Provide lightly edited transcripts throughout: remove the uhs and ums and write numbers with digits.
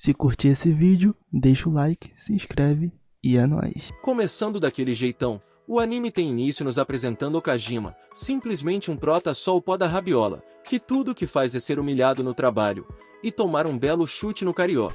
Se curtir esse vídeo, deixa o like, se inscreve e é nóis. Começando daquele jeitão, o anime tem início nos apresentando Okajima, simplesmente um prota só o pó da rabiola, que tudo que faz é ser humilhado no trabalho, e tomar um belo chute no carió.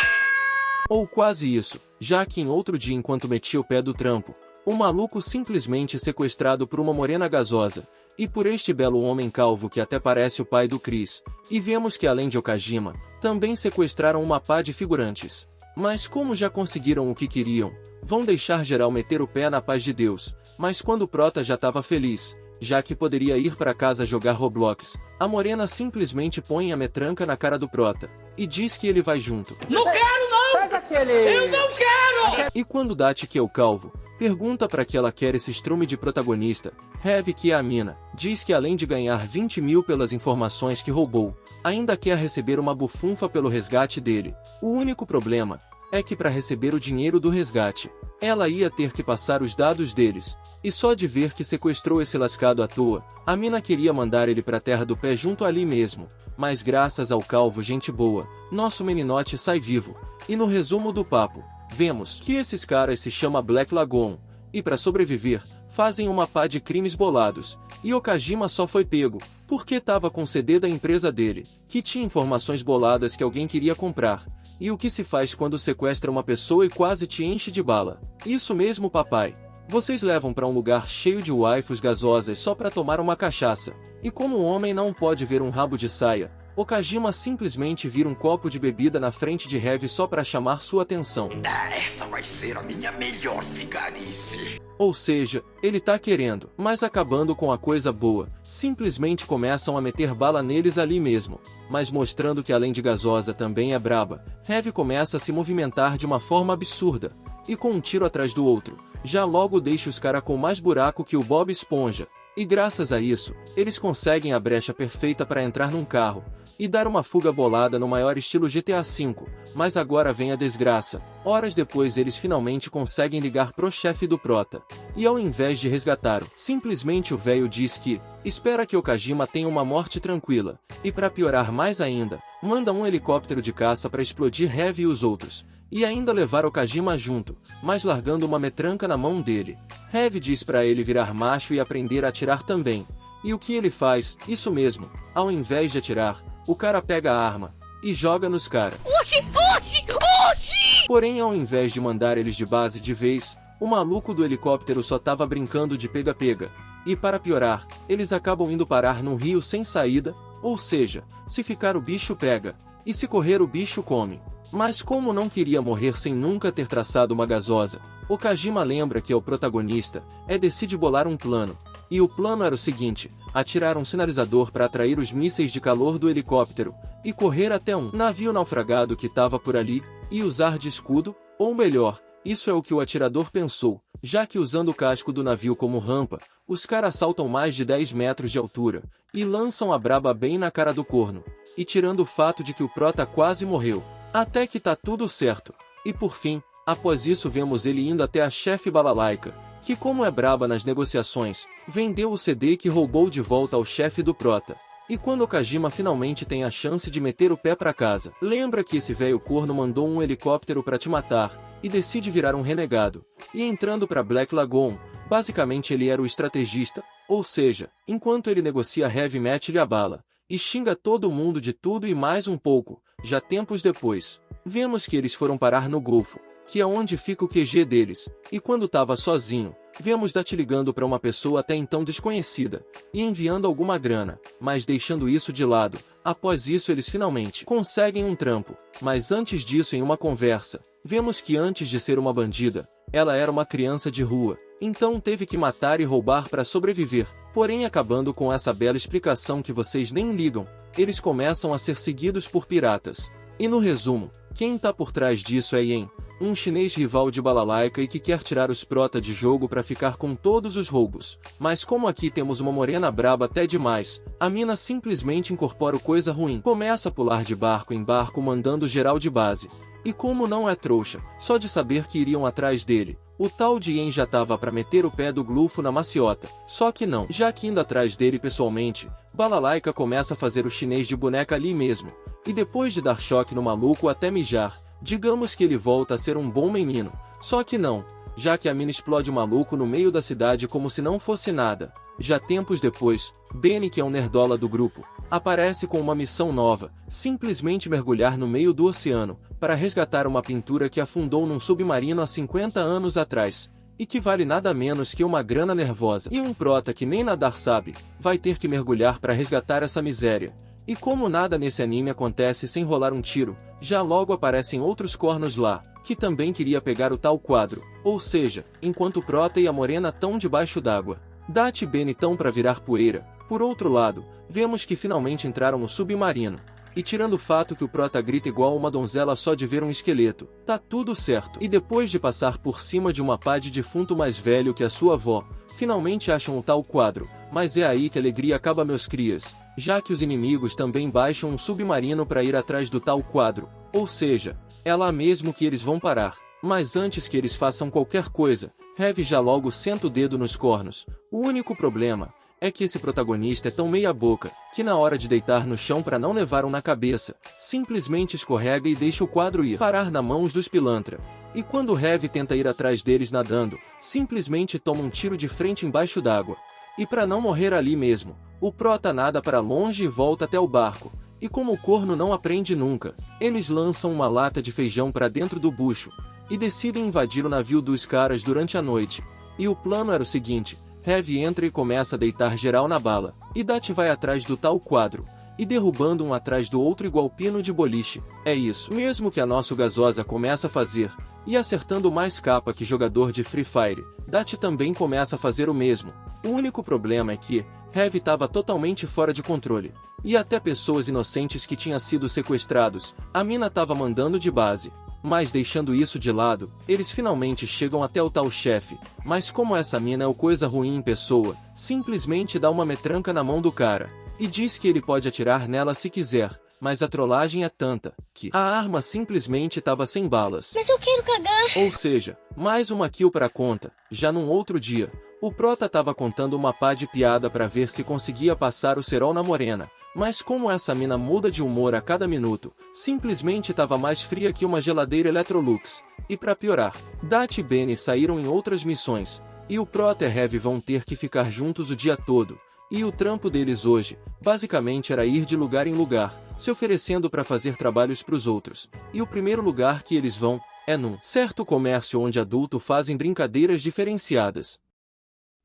Ou quase isso, já que em outro dia enquanto metia o pé do trampo, um maluco simplesmente sequestrado por uma morena gasosa, e por este belo homem calvo que até parece o pai do Chris, e vemos que além de Okajima, também sequestraram uma pá de figurantes. Mas como já conseguiram o que queriam, vão deixar geral meter o pé na paz de Deus, mas quando o prota já estava feliz, já que poderia ir para casa jogar Roblox, a morena simplesmente põe a metranca na cara do prota, e diz que ele vai junto. Não quero não! Traz aquele... Eu não quero! E quando Dati, que é o calvo, pergunta para que ela quer esse estrume de protagonista, Heavy, que é a mina, diz que além de ganhar 20 mil pelas informações que roubou, ainda quer receber uma bufunfa pelo resgate dele. O único problema é que para receber o dinheiro do resgate, ela ia ter que passar os dados deles, e só de ver que sequestrou esse lascado à toa, a mina queria mandar ele pra terra do pé junto ali mesmo, mas graças ao calvo gente boa, nosso meninote sai vivo, e no resumo do papo, vemos que esses caras se chamam Black Lagoon, e para sobreviver, fazem uma pá de crimes bolados, e Okajima só foi pego, porque tava com CD da empresa dele, que tinha informações boladas que alguém queria comprar. E o que se faz quando sequestra uma pessoa e quase te enche de bala? Isso mesmo, papai. Vocês levam para um lugar cheio de waifus gasosas só para tomar uma cachaça. E como um homem não pode ver um rabo de saia, Okajima simplesmente vira um copo de bebida na frente de Heavy só para chamar sua atenção. Essa vai ser a minha melhor vigarice. Ou seja, ele tá querendo, mas acabando com a coisa boa, simplesmente começam a meter bala neles ali mesmo. Mas mostrando que além de gasosa também é braba, Heavy começa a se movimentar de uma forma absurda, e com um tiro atrás do outro, já logo deixa os cara com mais buraco que o Bob Esponja. E graças a isso, eles conseguem a brecha perfeita para entrar num carro, e dar uma fuga bolada no maior estilo GTA V, mas agora vem a desgraça. Horas depois eles finalmente conseguem ligar pro chefe do prota, e ao invés de resgatar, simplesmente o velho diz que espera que Okajima tenha uma morte tranquila, e para piorar mais ainda, manda um helicóptero de caça para explodir Heavy e os outros, e ainda levar Okajima junto, mas largando uma metranca na mão dele. Heavy diz para ele virar macho e aprender a atirar também, e o que ele faz? Isso mesmo, ao invés de atirar, o cara pega a arma e joga nos caras. Oxi, oxi, oxi! Porém, ao invés de mandar eles de base de vez, o maluco do helicóptero só tava brincando de pega-pega. E para piorar, eles acabam indo parar num rio sem saída, ou seja, se ficar o bicho pega, e se correr o bicho come. Mas como não queria morrer sem nunca ter traçado uma gasosa, Okajima lembra que é o protagonista, decide bolar um plano. E o plano era o seguinte, atirar um sinalizador para atrair os mísseis de calor do helicóptero, e correr até um navio naufragado que estava por ali, e usar de escudo, ou melhor, isso é o que o atirador pensou, já que usando o casco do navio como rampa, os caras saltam mais de 10 metros de altura, e lançam a braba bem na cara do corno, e tirando o fato de que o prota quase morreu, até que tá tudo certo. E por fim, após isso vemos ele indo até a chefe Balalaika, que como é braba nas negociações, vendeu o CD que roubou de volta ao chefe do prota. E quando Okajima finalmente tem a chance de meter o pé pra casa, lembra que esse velho corno mandou um helicóptero pra te matar, e decide virar um renegado. E entrando pra Black Lagoon, basicamente ele era o estrategista, ou seja, enquanto ele negocia Heavy mete-lhe a bala, e xinga todo mundo de tudo e mais um pouco. Já tempos depois, vemos que eles foram parar no Golfo, que é onde fica o QG deles, e quando tava sozinho, vemos Dati ligando para uma pessoa até então desconhecida, e enviando alguma grana, mas deixando isso de lado. Após isso eles finalmente conseguem um trampo, mas antes disso em uma conversa, vemos que antes de ser uma bandida, ela era uma criança de rua, então teve que matar e roubar para sobreviver. Porém, acabando com essa bela explicação que vocês nem ligam, eles começam a ser seguidos por piratas. E no resumo, quem tá por trás disso é Yen, um chinês rival de Balalaika e que quer tirar os prota de jogo para ficar com todos os roubos. Mas como aqui temos uma morena braba até demais, a mina simplesmente incorpora o coisa ruim. Começa a pular de barco em barco mandando geral de base. E como não é trouxa, só de saber que iriam atrás dele, o tal de Yen já tava para meter o pé do glufo na maciota. Só que não, já que indo atrás dele pessoalmente, Balalaika começa a fazer o chinês de boneca ali mesmo. E depois de dar choque no maluco até mijar, digamos que ele volta a ser um bom menino. Só que não, já que a mina explode o maluco no meio da cidade como se não fosse nada. Já tempos depois, Benny, que é um nerdola do grupo, aparece com uma missão nova, simplesmente mergulhar no meio do oceano, para resgatar uma pintura que afundou num submarino há 50 anos atrás, e que vale nada menos que uma grana nervosa. E um prota que nem nadar sabe, vai ter que mergulhar para resgatar essa miséria. E como nada nesse anime acontece sem rolar um tiro, já logo aparecem outros cornos lá, que também queria pegar o tal quadro, ou seja, enquanto o prota e a morena tão debaixo d'água, Date e Benny tão pra virar poeira. Por outro lado, vemos que finalmente entraram no submarino. E tirando o fato que o prota grita igual uma donzela só de ver um esqueleto, tá tudo certo. E depois de passar por cima de uma pá de defunto mais velho que a sua avó, finalmente acham o tal quadro. Mas é aí que a alegria acaba, meus crias, já que os inimigos também baixam um submarino para ir atrás do tal quadro. Ou seja, é lá mesmo que eles vão parar. Mas antes que eles façam qualquer coisa, Heavy já logo senta o dedo nos cornos. O único problema é que esse protagonista é tão meia boca, que na hora de deitar no chão para não levar um na cabeça, simplesmente escorrega e deixa o quadro ir parar nas mãos dos pilantra. E quando Heavy tenta ir atrás deles nadando, simplesmente toma um tiro de frente embaixo d'água. E para não morrer ali mesmo, o prota nada para longe e volta até o barco. E como o corno não aprende nunca, eles lançam uma lata de feijão para dentro do bucho, e decidem invadir o navio dos caras durante a noite. E o plano era o seguinte: Heavy entra e começa a deitar geral na bala, e Date vai atrás do tal quadro, e derrubando um atrás do outro igual pino de boliche. É isso mesmo que a nosso gasosa começa a fazer, e acertando mais capa que jogador de Free Fire, Date também começa a fazer o mesmo. O único problema é que Heavy estava totalmente fora de controle, e até pessoas inocentes que tinham sido sequestrados, a mina estava mandando de base. Mas deixando isso de lado, eles finalmente chegam até o tal chefe, mas como essa mina é o coisa ruim em pessoa, simplesmente dá uma metranca na mão do cara, e diz que ele pode atirar nela se quiser, mas a trollagem é tanta, que a arma simplesmente estava sem balas. Mas eu quero cagar! Ou seja, mais uma kill pra conta. Já num outro dia, o prota tava contando uma pá de piada pra ver se conseguia passar o cerol na morena. Mas como essa mina muda de humor a cada minuto, simplesmente estava mais fria que uma geladeira Electrolux. E para piorar, Date e Benny saíram em outras missões, e o Prota e Heavy vão ter que ficar juntos o dia todo. E o trampo deles hoje, basicamente era ir de lugar em lugar, se oferecendo para fazer trabalhos para os outros. E o primeiro lugar que eles vão, é num certo comércio onde adultos fazem brincadeiras diferenciadas.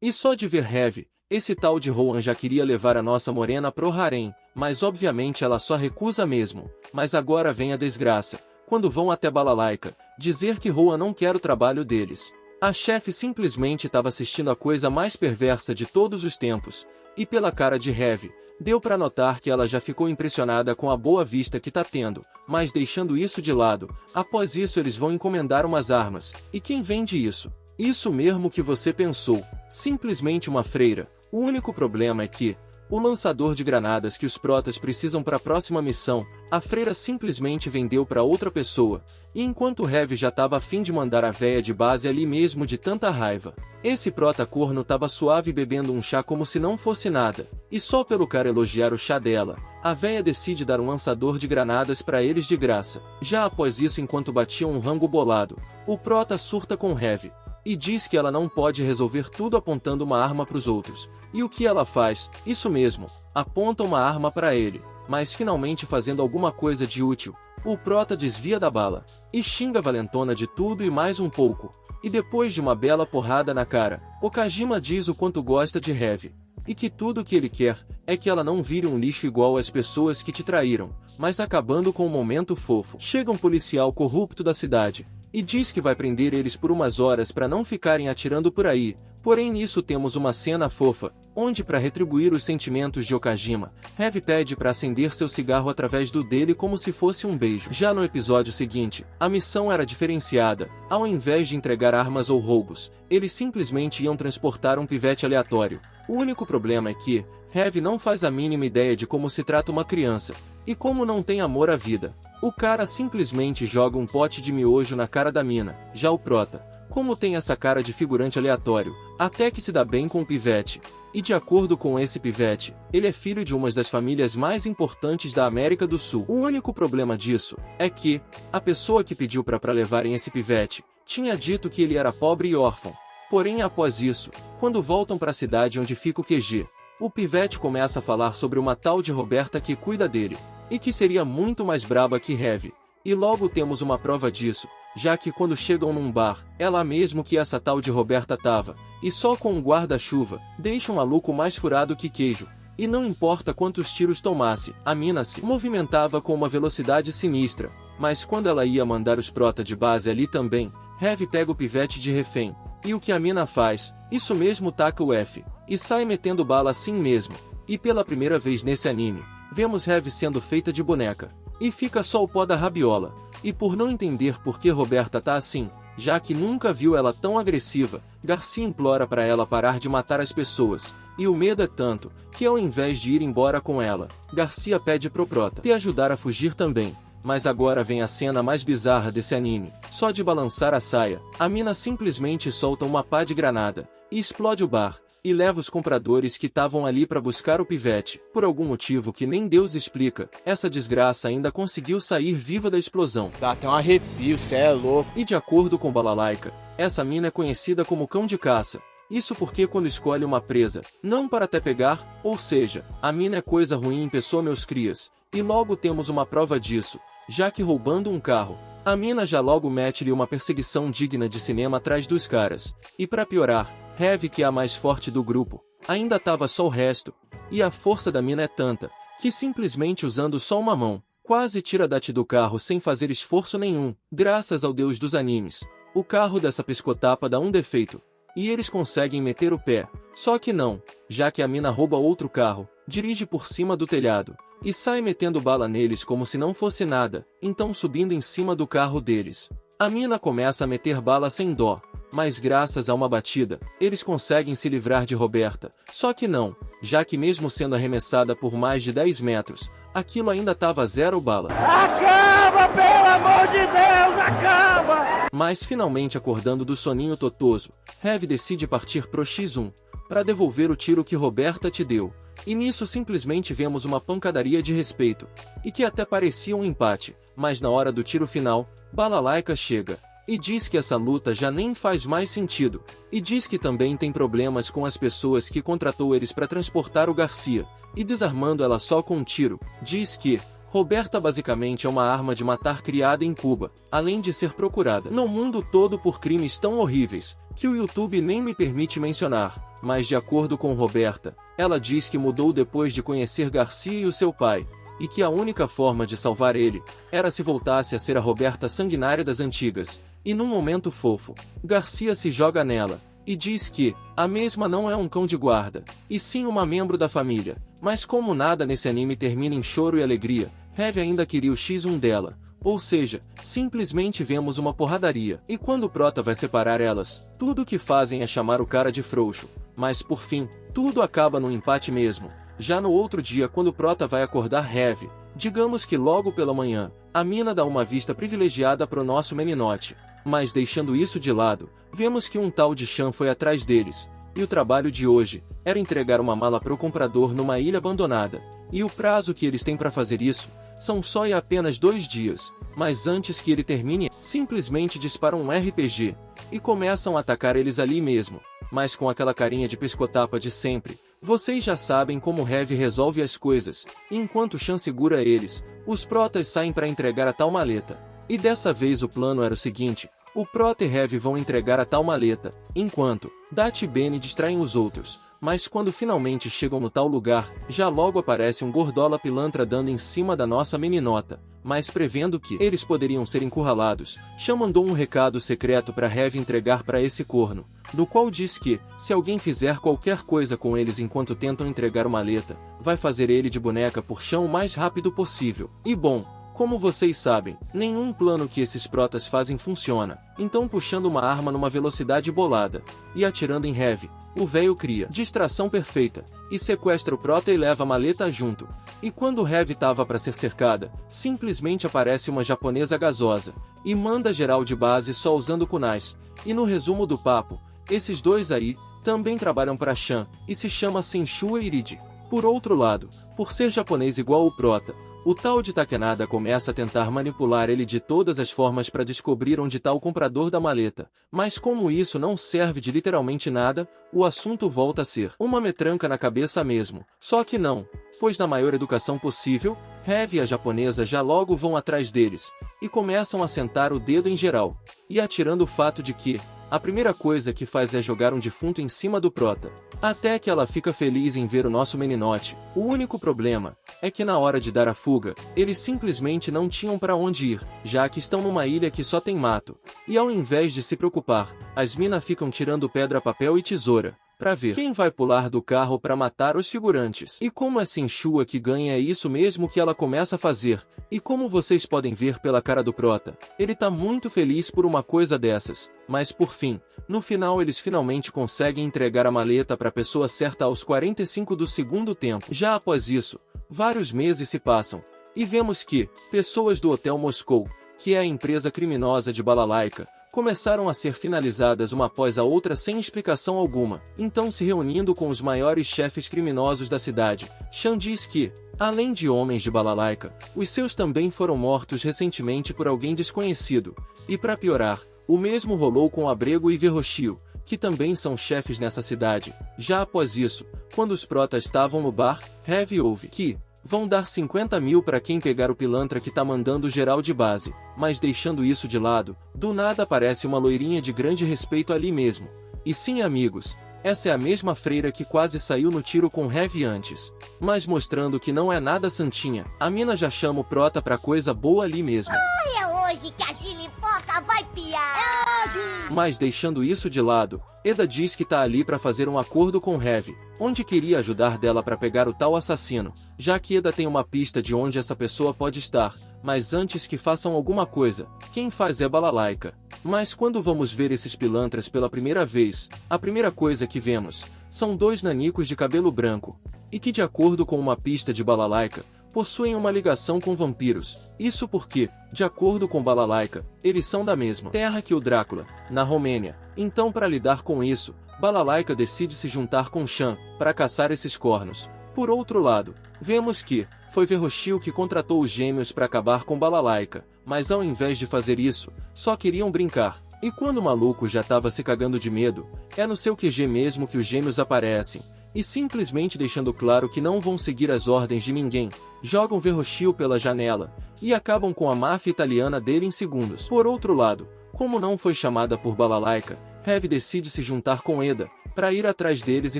E só de ver Heavy, esse tal de Rowan já queria levar a nossa morena pro harém, mas obviamente ela só recusa mesmo. Mas agora vem a desgraça, quando vão até Balalaika, dizer que Rowan não quer o trabalho deles. A chefe simplesmente estava assistindo a coisa mais perversa de todos os tempos, e pela cara de Heavy, deu para notar que ela já ficou impressionada com a boa vista que tá tendo, mas deixando isso de lado, após isso eles vão encomendar umas armas. E quem vende isso? Isso mesmo que você pensou, simplesmente uma freira. O único problema é que, o lançador de granadas que os protas precisam para a próxima missão, a freira simplesmente vendeu para outra pessoa, e enquanto o Heavy já tava a fim de mandar a véia de base ali mesmo de tanta raiva, esse prota corno tava suave bebendo um chá como se não fosse nada, e só pelo cara elogiar o chá dela, a véia decide dar um lançador de granadas para eles de graça. Já após isso, enquanto batiam um rango bolado, o prota surta com Heavy, e diz que ela não pode resolver tudo apontando uma arma para os outros. E o que ela faz? Isso mesmo, aponta uma arma para ele, mas finalmente fazendo alguma coisa de útil, o prota desvia da bala, e xinga a valentona de tudo e mais um pouco. E depois de uma bela porrada na cara, Okajima diz o quanto gosta de Heavy, e que tudo o que ele quer é que ela não vire um lixo igual às pessoas que te traíram, mas acabando com um momento fofo. Chega um policial corrupto da cidade, e diz que vai prender eles por umas horas para não ficarem atirando por aí. Porém nisso temos uma cena fofa, onde para retribuir os sentimentos de Okajima, Heavy pede para acender seu cigarro através do dele como se fosse um beijo. Já no episódio seguinte, a missão era diferenciada. Ao invés de entregar armas ou roubos, eles simplesmente iam transportar um pivete aleatório. O único problema é que, Heavy não faz a mínima ideia de como se trata uma criança, e como não tem amor à vida, o cara simplesmente joga um pote de miojo na cara da mina. Já o prota, como tem essa cara de figurante aleatório, até que se dá bem com o pivete. E de acordo com esse pivete, ele é filho de uma das famílias mais importantes da América do Sul. O único problema disso é que a pessoa que pediu para levarem esse pivete tinha dito que ele era pobre e órfão. Porém, após isso, quando voltam para a cidade onde fica o QG, o pivete começa a falar sobre uma tal de Roberta que cuida dele, e que seria muito mais braba que Heavy. E logo temos uma prova disso, já que quando chegam num bar, é lá mesmo que essa tal de Roberta tava, e só com um guarda-chuva, deixa um maluco mais furado que queijo. E não importa quantos tiros tomasse, a mina se movimentava com uma velocidade sinistra, mas quando ela ia mandar os prota de base ali também, Heavy pega o pivete de refém. E o que a mina faz? Isso mesmo, taca o F. E sai metendo bala assim mesmo. E pela primeira vez nesse anime, vemos Heavy sendo feita de boneca. E fica só o pó da rabiola. E por não entender por que Roberta tá assim, já que nunca viu ela tão agressiva, Garcia implora para ela parar de matar as pessoas. E o medo é tanto, que ao invés de ir embora com ela, Garcia pede pro prota te ajudar a fugir também. Mas agora vem a cena mais bizarra desse anime. Só de balançar a saia, a mina simplesmente solta uma pá de granada, e explode o bar, e leva os compradores que estavam ali para buscar o pivete. Por algum motivo que nem Deus explica, essa desgraça ainda conseguiu sair viva da explosão. Dá até um arrepio, cê é louco. E de acordo com Balalaika, essa mina é conhecida como cão de caça. Isso porque quando escolhe uma presa, não para até pegar, ou seja, a mina é coisa ruim em pessoa, meus crias. E logo temos uma prova disso, já que roubando um carro, a mina já logo mete-lhe uma perseguição digna de cinema atrás dos caras. E pra piorar, Heavy, que é a mais forte do grupo, ainda tava só o resto, e a força da mina é tanta, que simplesmente usando só uma mão, quase tira Dati do carro sem fazer esforço nenhum. Graças ao deus dos animes, o carro dessa pescotapa dá um defeito, e eles conseguem meter o pé. Só que não, já que a mina rouba outro carro, dirige por cima do telhado, e sai metendo bala neles como se não fosse nada, então subindo em cima do carro deles. A mina começa a meter bala sem dó, mas graças a uma batida, eles conseguem se livrar de Roberta. Só que não, já que mesmo sendo arremessada por mais de 10 metros, aquilo ainda tava zero bala. Acaba, pelo amor de Deus, acaba! Mas finalmente acordando do soninho totoso, Heavy decide partir pro X1, para devolver o tiro que Roberta te deu. E nisso simplesmente vemos uma pancadaria de respeito, e que até parecia um empate, mas na hora do tiro final, Balalaika chega, e diz que essa luta já nem faz mais sentido, e diz que também tem problemas com as pessoas que contratou eles para transportar o Garcia, e desarmando ela só com um tiro, diz que Roberta basicamente é uma arma de matar criada em Cuba, além de ser procurada no mundo todo por crimes tão horríveis, que o YouTube nem me permite mencionar, mas de acordo com Roberta, ela diz que mudou depois de conhecer Garcia e o seu pai, e que a única forma de salvar ele era se voltasse a ser a Roberta sanguinária das antigas. E num momento fofo, Garcia se joga nela, e diz que a mesma não é um cão de guarda, e sim uma membro da família. Mas como nada nesse anime termina em choro e alegria, Heavy ainda queria o X1 dela, ou seja, simplesmente vemos uma porradaria. E quando o prota vai separar elas, tudo o que fazem é chamar o cara de frouxo. Mas por fim, tudo acaba num empate mesmo. Já no outro dia, quando o prota vai acordar Heavy, digamos que logo pela manhã, a mina dá uma vista privilegiada pro nosso meninote. Mas deixando isso de lado, vemos que um tal de Chan foi atrás deles, e o trabalho de hoje era entregar uma mala pro comprador numa ilha abandonada. E o prazo que eles têm para fazer isso são só e apenas 2 dias, mas antes que ele termine, simplesmente disparam um RPG, e começam a atacar eles ali mesmo, mas com aquela carinha de pescotapa de sempre. Vocês já sabem como Heavy resolve as coisas, e enquanto Chan segura eles, os protas saem para entregar a tal maleta. E dessa vez o plano era o seguinte: o prota e Heavy vão entregar a tal maleta, enquanto Dati e Benny distraem os outros. Mas quando finalmente chegam no tal lugar, já logo aparece um gordola pilantra dando em cima da nossa meninota. Mas prevendo que eles poderiam ser encurralados, Chan mandou um recado secreto para Heavy entregar para esse corno, no qual diz que, se alguém fizer qualquer coisa com eles enquanto tentam entregar uma maleta, vai fazer ele de boneca por Chan o mais rápido possível. E bom, como vocês sabem, nenhum plano que esses protas fazem funciona, então puxando uma arma numa velocidade bolada, e atirando em Heavy, o velho cria distração perfeita, e sequestra o prota e leva a maleta junto. E quando Heavy tava para ser cercada, simplesmente aparece uma japonesa gasosa, e manda geral de base só usando kunais. E no resumo do papo, esses dois aí, também trabalham para Chan, e se chama Senshua Iride. Por outro lado, por ser japonês igual o Prota, o tal de Takenada começa a tentar manipular ele de todas as formas para descobrir onde está o comprador da maleta, mas como isso não serve de literalmente nada, o assunto volta a ser uma metranca na cabeça mesmo. Só que não, pois na maior educação possível, Heavy e a japonesa já logo vão atrás deles, e começam a sentar o dedo em geral, e atirando o fato de que, a primeira coisa que faz é jogar um defunto em cima do Prota. Até que ela fica feliz em ver o nosso meninote. O único problema é que na hora de dar a fuga, eles simplesmente não tinham para onde ir, já que estão numa ilha que só tem mato. E ao invés de se preocupar, as mina ficam tirando pedra, papel e tesoura, para ver quem vai pular do carro para matar os figurantes. E como é Senshua que ganha, é isso mesmo que ela começa a fazer. E como vocês podem ver pela cara do Prota, ele tá muito feliz por uma coisa dessas. Mas por fim, no final eles finalmente conseguem entregar a maleta para a pessoa certa aos 45 do segundo tempo. Já após isso, vários meses se passam, e vemos que pessoas do Hotel Moscou, que é a empresa criminosa de Balalaika, começaram a ser finalizadas uma após a outra sem explicação alguma. Então, se reunindo com os maiores chefes criminosos da cidade, Chan diz que, além de homens de Balalaika, os seus também foram mortos recentemente por alguém desconhecido. E para piorar, o mesmo rolou com Abrego e Verrochio, que também são chefes nessa cidade. Já após isso, quando os protas estavam no bar, Heavy ouve que vão dar 50 mil para quem pegar o pilantra que tá mandando geral de base. Mas deixando isso de lado, do nada aparece uma loirinha de grande respeito ali mesmo. E sim, amigos, essa é a mesma freira que quase saiu no tiro com Heavy antes. Mas mostrando que não é nada santinha, a mina já chama o Prota pra coisa boa ali mesmo. É hoje que a gilipoca vai piar! É hoje! Mas deixando isso de lado, Eda diz que tá ali pra fazer um acordo com Heavy, onde queria ajudar dela pra pegar o tal assassino, já que Eda tem uma pista de onde essa pessoa pode estar, mas antes que façam alguma coisa, quem faz é Balalaika. Mas quando vamos ver esses pilantras pela primeira vez, a primeira coisa que vemos são dois nanicos de cabelo branco, e que de acordo com uma pista de Balalaika, possuem uma ligação com vampiros. Isso porque, de acordo com Balalaika, eles são da mesma terra que o Drácula, na Romênia. Então, para lidar com isso, Balalaika decide se juntar com Chan para caçar esses cornos. Por outro lado, vemos que foi Verrochio que contratou os gêmeos para acabar com Balalaika, mas ao invés de fazer isso, só queriam brincar. E quando o maluco já estava se cagando de medo, é no seu QG mesmo que os gêmeos aparecem, e simplesmente deixando claro que não vão seguir as ordens de ninguém, jogam Verrochio pela janela, e acabam com a máfia italiana dele em segundos. Por outro lado, como não foi chamada por Balalaika, Heavy decide se juntar com Eda, para ir atrás deles e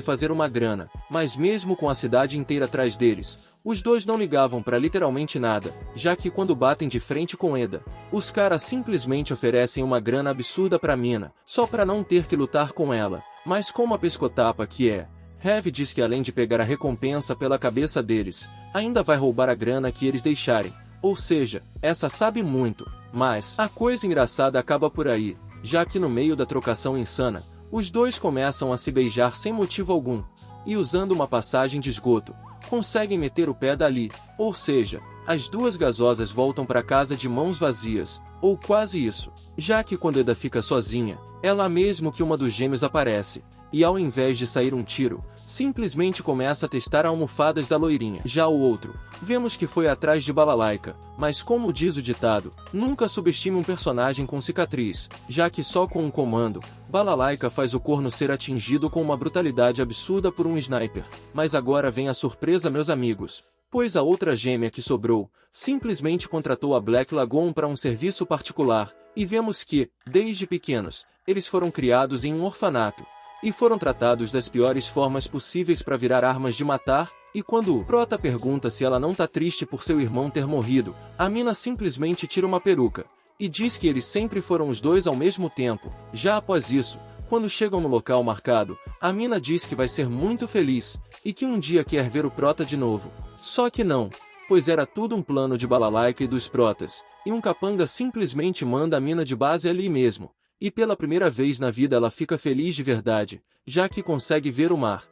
fazer uma grana, mas mesmo com a cidade inteira atrás deles, os dois não ligavam para literalmente nada, já que quando batem de frente com Eda, os caras simplesmente oferecem uma grana absurda pra mina, só para não ter que lutar com ela. Mas como a pescotapa que é, Heavy diz que além de pegar a recompensa pela cabeça deles, ainda vai roubar a grana que eles deixarem. Ou seja, essa sabe muito. Mas a coisa engraçada acaba por aí, já que no meio da trocação insana, os dois começam a se beijar sem motivo algum, e usando uma passagem de esgoto, conseguem meter o pé dali. Ou seja, as duas gasosas voltam para casa de mãos vazias, ou quase isso, já que quando Eda fica sozinha, é lá mesmo que uma dos gêmeos aparece, e ao invés de sair um tiro, simplesmente começa a testar almofadas da loirinha. Já o outro, vemos que foi atrás de Balalaika, mas como diz o ditado, nunca subestime um personagem com cicatriz, já que só com um comando, Balalaika faz o corno ser atingido com uma brutalidade absurda por um sniper. Mas agora vem a surpresa, meus amigos, pois a outra gêmea que sobrou, simplesmente contratou a Black Lagoon para um serviço particular, e vemos que, desde pequenos, eles foram criados em um orfanato, e foram tratados das piores formas possíveis para virar armas de matar, e quando o Prota pergunta se ela não tá triste por seu irmão ter morrido, a mina simplesmente tira uma peruca, e diz que eles sempre foram os dois ao mesmo tempo. Já após isso, quando chegam no local marcado, a mina diz que vai ser muito feliz, e que um dia quer ver o Prota de novo. Só que não, pois era tudo um plano de Balalaika e dos Protas, e um capanga simplesmente manda a mina de base ali mesmo. E pela primeira vez na vida ela fica feliz de verdade, já que consegue ver o mar.